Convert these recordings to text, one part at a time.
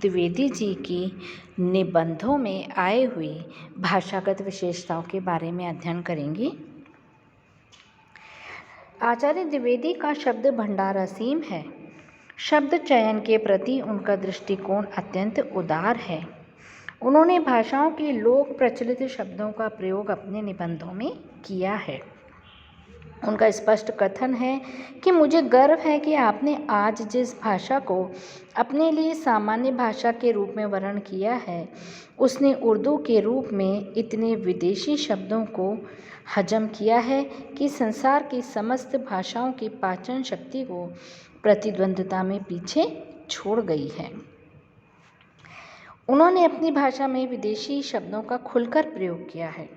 द्विवेदी जी की निबंधों में आए हुई भाषागत विशेषताओं के बारे में अध्ययन करेंगे। आचार्य द्विवेदी का शब्द भंडार असीम है। शब्द चयन के प्रति उनका दृष्टिकोण अत्यंत उदार है। उन्होंने भाषाओं के लोक प्रचलित शब्दों का प्रयोग अपने निबंधों में किया है। उनका स्पष्ट कथन है कि मुझे गर्व है कि आपने आज जिस भाषा को अपने लिए सामान्य भाषा के रूप में वर्णन किया है, उसने उर्दू के रूप में इतने विदेशी शब्दों को हजम किया है कि संसार की समस्त भाषाओं की पाचन शक्ति को प्रतिद्वंद्विता में पीछे छोड़ गई है। उन्होंने अपनी भाषा में विदेशी शब्दों का खुलकर प्रयोग किया है,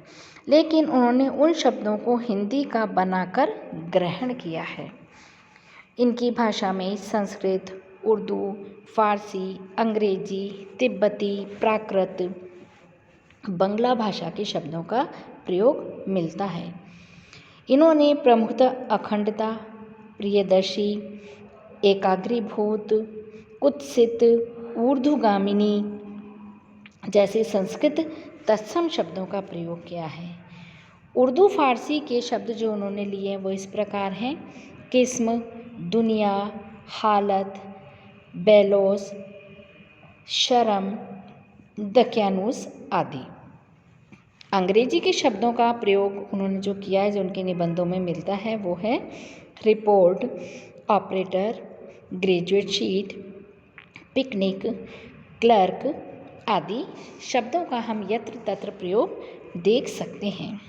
लेकिन उन्होंने उन शब्दों को हिंदी का बनाकर ग्रहण किया है। इनकी भाषा में संस्कृत, उर्दू, फारसी, अंग्रेजी, तिब्बती, प्राकृत, बंगला भाषा के शब्दों का प्रयोग मिलता है। इन्होंने प्रमुखतः अखंडता, प्रियदर्शी, एकाग्रीभूत, कुत्सित, ऊर्ध्वगामिनी जैसे संस्कृत तत्सम शब्दों का प्रयोग किया है। उर्दू फारसी के शब्द जो उन्होंने लिए वो इस प्रकार हैं: किस्म, दुनिया, हालत, बेलोस, शर्म, दकियानूस आदि। अंग्रेजी के शब्दों का प्रयोग उन्होंने जो किया है, जो उनके निबंधों में मिलता है, वो है report, operator, graduate sheet, picnic, clerk आदि शब्दों का हम यत्र तत्र प्रयोग देख सकते हैं।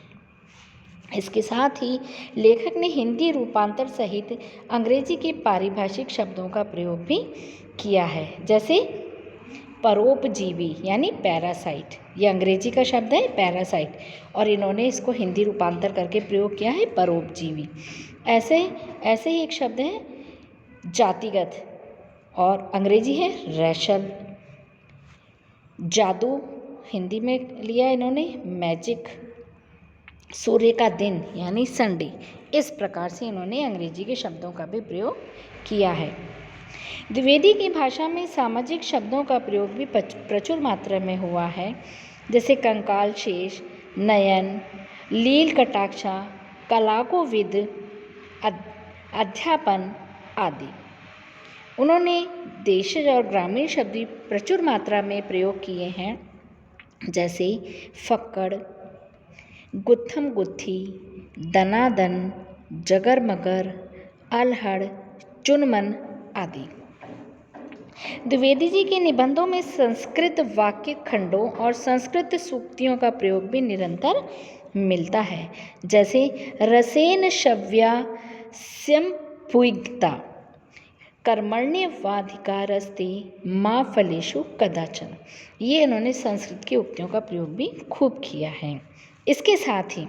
इसके साथ ही लेखक ने हिंदी रूपांतर सहित अंग्रेजी के पारिभाषिक शब्दों का प्रयोग भी किया है, जैसे परोपजीवी यानी पैरासाइट। ये अंग्रेजी का शब्द है पैरासाइट, और इन्होंने इसको हिंदी रूपांतर करके प्रयोग किया है परोपजीवी। ऐसे ही एक शब्द है जातिगत, और अंग्रेजी है रैशल। जादू हिंदी में लिया इन्होंने मैजिक। सूर्य का दिन यानी संडे। इस प्रकार से इन्होंने अंग्रेजी के शब्दों का भी प्रयोग किया है। द्विवेदी की भाषा में सामाजिक शब्दों का प्रयोग भी प्रचुर मात्रा में हुआ है, जैसे कंकाल शेष, नयन, लील कटाक्षा, कलाकोविद, अध्यापन आदि। उन्होंने देशज और ग्रामीण शब्द भी प्रचुर मात्रा में प्रयोग किए हैं, जैसे फक्कड़, गुत्थम गुत्थी, दनादन, जगर मगर, अलहड़, चुनमन आदि। द्विवेदी जी के निबंधों में संस्कृत वाक्य खंडों और संस्कृत सूक्तियों का प्रयोग भी निरंतर मिलता है, जैसे रसेन शव्या स्यम्पुइग्ता, कर्मण्येवाधिकारस्ते मा फलेषु कदाचन। ये इन्होंने संस्कृत की उक्तियों का प्रयोग भी खूब किया है। इसके साथ ही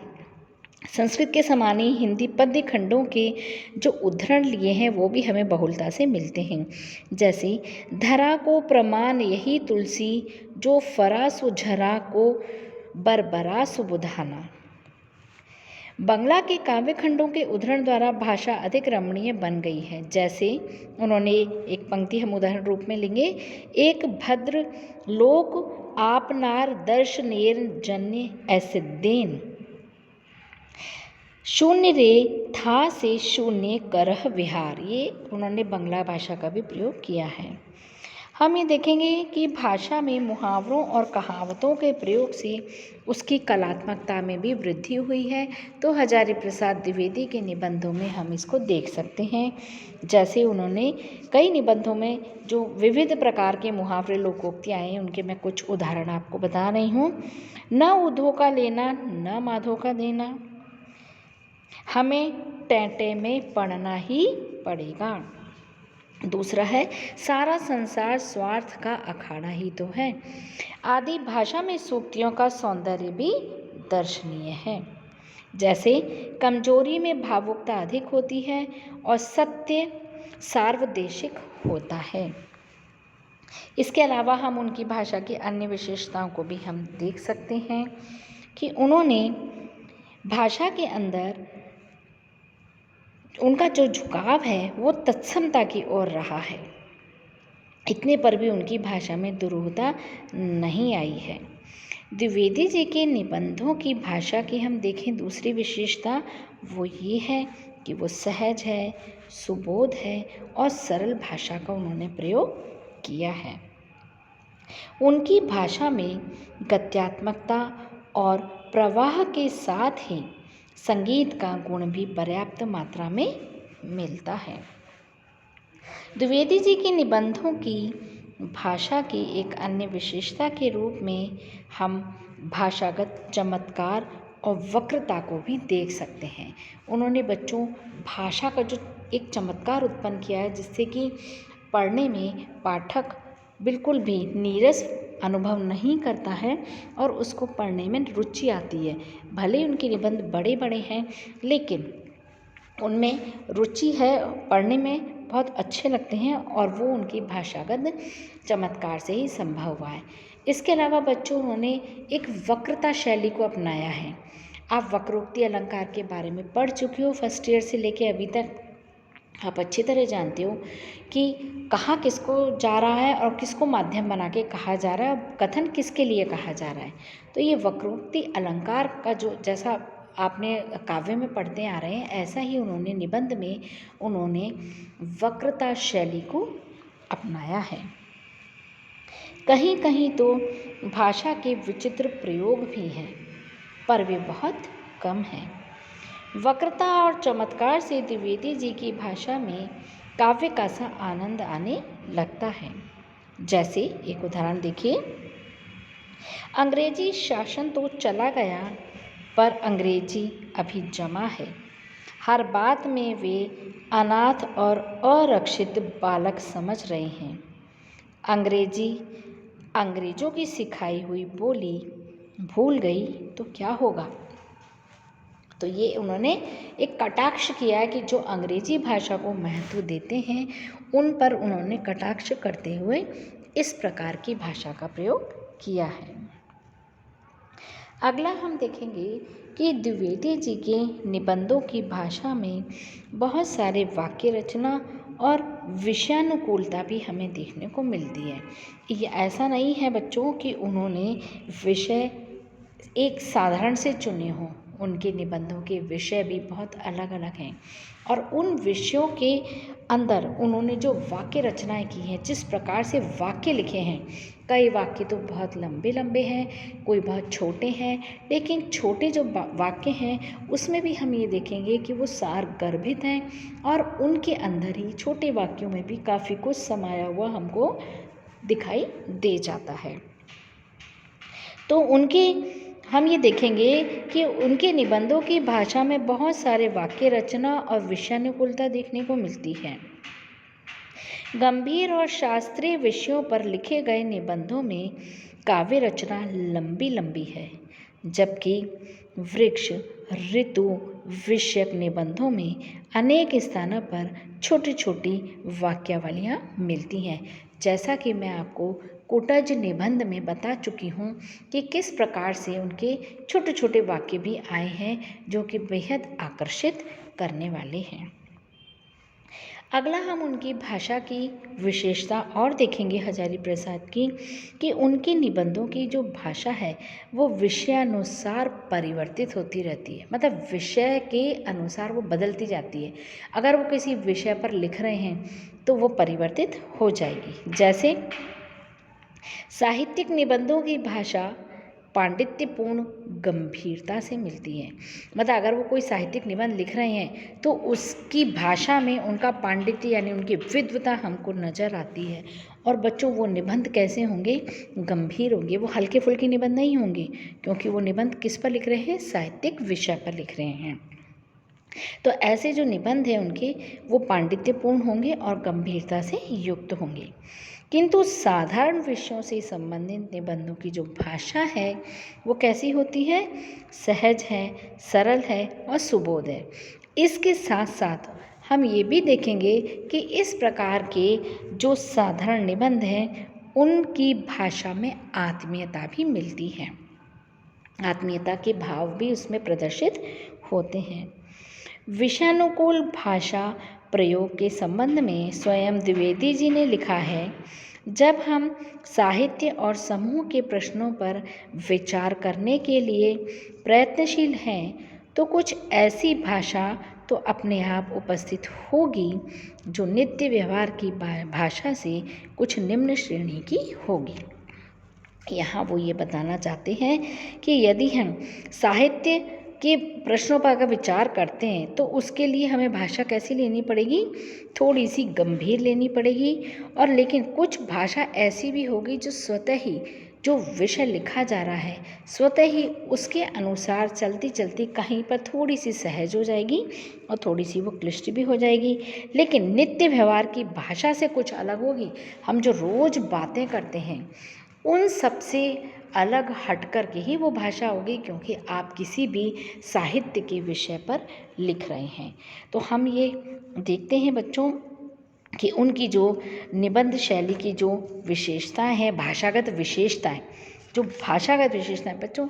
संस्कृत के समान ही हिंदी पद्य खंडों के जो उद्धरण लिए हैं वो भी हमें बहुलता से मिलते हैं, जैसे धरा को प्रमाण यही तुलसी, जो फरा सो झरा को बरबरा सो बुधाना। बंगला के काव्य खंडों के उद्धरण द्वारा भाषा अधिक रमणीय बन गई है, जैसे उन्होंने एक पंक्ति हम उदाहरण रूप में लेंगे: एक भद्र लोक आपनार दर्शनेर जन्य ऐसे देन, शून्य रे था से शून्य करह विहार। ये उन्होंने बंगला भाषा का भी प्रयोग किया है। हम ये देखेंगे कि भाषा में मुहावरों और कहावतों के प्रयोग से उसकी कलात्मकता में भी वृद्धि हुई है। तो हजारी प्रसाद द्विवेदी के निबंधों में हम इसको देख सकते हैं, जैसे उन्होंने कई निबंधों में जो विविध प्रकार के मुहावरे लोकोक्तियाँ हैं, उनके मैं कुछ उदाहरण आपको बता रही हूँ। न उधो का लेना, न माधो का देना, हमें टेंटे में पढ़ना ही पड़ेगा। दूसरा है सारा संसार स्वार्थ का अखाड़ा ही तो है आदि। भाषा में सूक्तियों का सौंदर्य भी दर्शनीय है, जैसे कमजोरी में भावुकता अधिक होती है और सत्य सार्वदेशिक होता है। इसके अलावा हम उनकी भाषा की अन्य विशेषताओं को भी हम देख सकते हैं कि उन्होंने भाषा के अंदर उनका जो झुकाव है वो तत्समता की ओर रहा है। इतने पर भी उनकी भाषा में दुरूहता नहीं आई है। द्विवेदी जी के निबंधों की भाषा की हम देखें दूसरी विशेषता वो ये है कि वो सहज है, सुबोध है और सरल भाषा का उन्होंने प्रयोग किया है। उनकी भाषा में गत्यात्मकता और प्रवाह के साथ ही संगीत का गुण भी पर्याप्त मात्रा में मिलता है। द्विवेदी जी के निबंधों की भाषा की एक अन्य विशेषता के रूप में हम भाषागत चमत्कार और वक्रता को भी देख सकते हैं। उन्होंने बच्चों भाषा का जो एक चमत्कार उत्पन्न किया है जिससे कि पढ़ने में पाठक बिल्कुल भी नीरस अनुभव नहीं करता है और उसको पढ़ने में रुचि आती है। भले ही उनके निबंध बड़े बड़े हैं लेकिन उनमें रुचि है, पढ़ने में बहुत अच्छे लगते हैं और वो उनकी भाषागत चमत्कार से ही संभव हुआ है। इसके अलावा बच्चों उन्होंने एक वक्रता शैली को अपनाया है। आप वक्रोक्ति अलंकार के बारे में पढ़ चुके हो फर्स्ट ईयर से लेके अभी तक। आप अच्छी तरह जानते हो कि कहाँ किसको जा रहा है और किसको माध्यम बना के कहा जा रहा है और कथन किसके लिए कहा जा रहा है। तो ये वक्रोक्ति अलंकार का जो जैसा आपने काव्य में पढ़ते आ रहे हैं ऐसा ही उन्होंने निबंध में उन्होंने वक्रता शैली को अपनाया है। कहीं कहीं तो भाषा के विचित्र प्रयोग भी हैं पर वे बहुत कम हैं। वक्रता और चमत्कार से द्विवेदी जी की भाषा में काव्य का सा आनंद आने लगता है। जैसे एक उदाहरण देखिए, अंग्रेजी शासन तो चला गया पर अंग्रेजी अभी जमा है। हर बात में वे अनाथ और अरक्षित बालक समझ रहे हैं। अंग्रेजी अंग्रेजों की सिखाई हुई बोली भूल गई तो क्या होगा। तो ये उन्होंने एक कटाक्ष किया है कि जो अंग्रेजी भाषा को महत्व देते हैं उन पर उन्होंने कटाक्ष करते हुए इस प्रकार की भाषा का प्रयोग किया है। अगला हम देखेंगे कि द्विवेदी जी के निबंधों की भाषा में बहुत सारे वाक्य रचना और विषयानुकूलता भी हमें देखने को मिलती है। ये ऐसा नहीं है बच्चों कि उन्होंने विषय एक साधारण से चुने हों। उनके निबंधों के विषय भी बहुत अलग अलग हैं और उन विषयों के अंदर उन्होंने जो वाक्य रचनाएं की हैं, जिस प्रकार से वाक्य लिखे हैं, कई वाक्य तो बहुत लंबे लंबे हैं, कोई बहुत छोटे हैं, लेकिन छोटे जो वाक्य हैं उसमें भी हम ये देखेंगे कि वो सार गर्भित हैं और उनके अंदर ही छोटे वाक्यों में भी काफ़ी कुछ समाया हुआ हमको दिखाई दे जाता है। तो हम ये देखेंगे कि उनके निबंधों की भाषा में बहुत सारे वाक्य रचना और विषयानुकूलता देखने को मिलती है। गंभीर और शास्त्रीय विषयों पर लिखे गए निबंधों में काव्य रचना लंबी लंबी है, जबकि वृक्ष ऋतु विषयक निबंधों में अनेक स्थानों पर छोटी छोटी वाक्यावलियाँ मिलती हैं। जैसा कि मैं आपको कोटज निबंध में बता चुकी हूँ कि किस प्रकार से उनके छोटे छोटे वाक्य भी आए हैं जो कि बेहद आकर्षित करने वाले हैं। अगला हम उनकी भाषा की विशेषता और देखेंगे हजारी प्रसाद की कि उनके निबंधों की जो भाषा है वो विषयानुसार परिवर्तित होती रहती है। मतलब विषय के अनुसार वो बदलती जाती है। अगर वो किसी विषय पर लिख रहे हैं तो वो परिवर्तित हो जाएगी। जैसे साहित्यिक निबंधों की भाषा पांडित्यपूर्ण गंभीरता से मिलती है। मतलब अगर वो कोई साहित्यिक निबंध लिख रहे हैं तो उसकी भाषा में उनका पांडित्य यानी उनकी विद्वता हमको नज़र आती है। और बच्चों वो निबंध कैसे होंगे, गंभीर होंगे, वो हल्के फुल्के निबंध नहीं होंगे, क्योंकि वो निबंध किस पर लिख रहे हैं, साहित्यिक विषय पर लिख रहे हैं। तो ऐसे जो निबंध हैं उनके वो पांडित्यपूर्ण होंगे और गंभीरता से युक्त होंगे। किंतु साधारण विषयों से संबंधित निबंधों की जो भाषा है वो कैसी होती है, सहज है, सरल है और सुबोध है। इसके साथ साथ हम ये भी देखेंगे कि इस प्रकार के जो साधारण निबंध हैं उनकी भाषा में आत्मीयता भी मिलती है। आत्मीयता के भाव भी उसमें प्रदर्शित होते हैं। विषयानुकूल भाषा प्रयोग के संबंध में स्वयं द्विवेदी जी ने लिखा है, जब हम साहित्य और समूह के प्रश्नों पर विचार करने के लिए प्रयत्नशील हैं तो कुछ ऐसी भाषा तो अपने आप उपस्थित होगी जो नित्य व्यवहार की भाषा से कुछ निम्न श्रेणी की होगी। यहाँ वो ये बताना चाहते हैं कि यदि हम साहित्य के प्रश्नों पर अगर विचार करते हैं तो उसके लिए हमें भाषा कैसी लेनी पड़ेगी, थोड़ी सी गंभीर लेनी पड़ेगी। और लेकिन कुछ भाषा ऐसी भी होगी जो स्वतः ही जो विषय लिखा जा रहा है स्वतः ही उसके अनुसार चलती चलती कहीं पर थोड़ी सी सहज हो जाएगी और थोड़ी सी वो क्लिष्ट भी हो जाएगी, लेकिन नित्य व्यवहार की भाषा से कुछ अलग होगी। हम जो रोज़ बातें करते हैं उन सब से अलग हट कर के ही वो भाषा होगी, क्योंकि आप किसी भी साहित्य के विषय पर लिख रहे हैं। तो हम ये देखते हैं बच्चों कि उनकी जो निबंध शैली की जो विशेषताएं हैं, भाषागत विशेषताएं, जो भाषागत विशेषताएं बच्चों,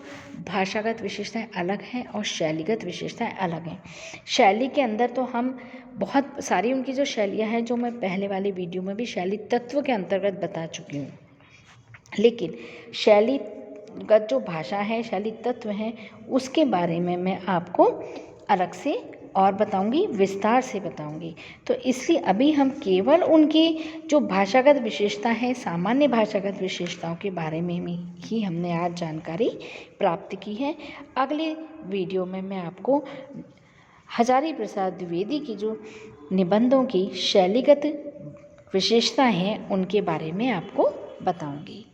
भाषागत विशेषताएं अलग हैं और शैलीगत विशेषताएं अलग हैं। शैली के अंदर तो हम बहुत सारी उनकी जो शैलियाँ हैं जो मैं पहले वाली वीडियो में भी शैली तत्व के अंतर्गत बता चुकी हूँ, लेकिन शैलीगत जो भाषा है, शैली तत्व हैं, उसके बारे में मैं आपको अलग से और बताऊंगी, विस्तार से बताऊंगी। तो इसलिए अभी हम केवल उनकी जो भाषागत विशेषता है, सामान्य भाषागत विशेषताओं के बारे में ही हमने आज जानकारी प्राप्त की है। अगले वीडियो में मैं आपको हजारी प्रसाद द्विवेदी की जो निबंधों की शैलीगत विशेषता हैं उनके बारे में आपको बताऊंगी।